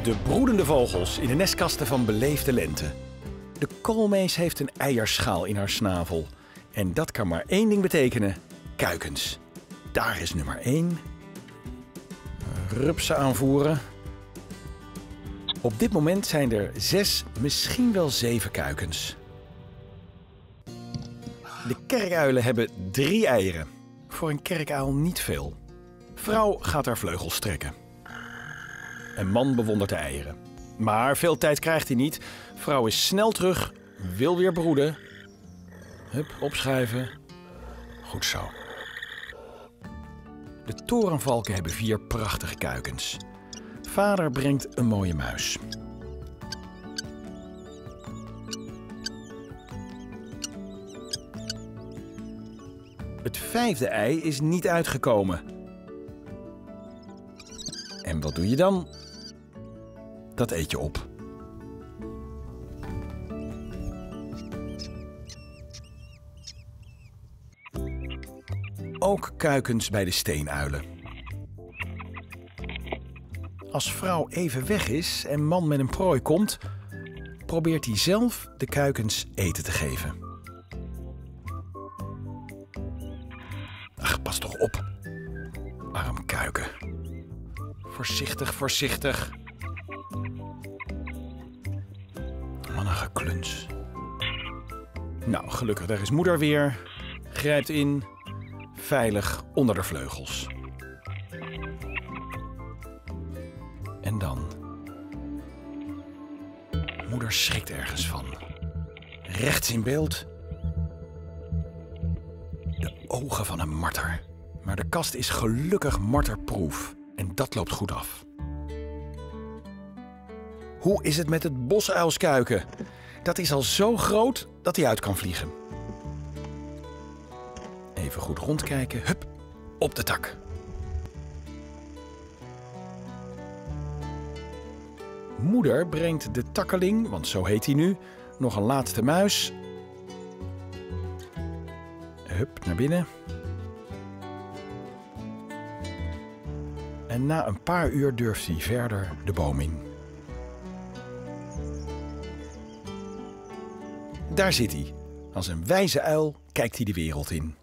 De broedende vogels in de nestkasten van beleefde lente. De koolmees heeft een eierschaal in haar snavel. En dat kan maar één ding betekenen: kuikens. Daar is nummer 1. Rupsen aanvoeren. Op dit moment zijn er 6, misschien wel 7 kuikens. De kerkuilen hebben 3 eieren. Voor een kerkuil niet veel. Vrouw gaat haar vleugels strekken. Een man bewondert de eieren. Maar veel tijd krijgt hij niet. Vrouw is snel terug, wil weer broeden. Hup, opschuiven. Goed zo. De torenvalken hebben 4 prachtige kuikens. Vader brengt een mooie muis. Het 5e ei is niet uitgekomen. En wat doe je dan? Dat eet je op. Ook kuikens bij de steenuilen. Als vrouw even weg is en man met een prooi komt, probeert hij zelf de kuikens eten te geven. Ach, pas toch op. Arm kuiken. Voorzichtig, voorzichtig. Wat een gekluns. Nou, gelukkig, daar is moeder weer. Grijpt in. Veilig onder de vleugels. En dan. Moeder schrikt ergens van. Rechts in beeld. De ogen van een marter. Maar de kast is gelukkig marterproof. En dat loopt goed af. Hoe is het met het bosuilskuiken? Dat is al zo groot dat hij uit kan vliegen. Even goed rondkijken. Hup, op de tak. Moeder brengt de takkeling, want zo heet hij nu, nog een laatste muis. Hup, naar binnen. En na een paar uur durft hij verder de boom in. Daar zit hij. Als een wijze uil kijkt hij de wereld in.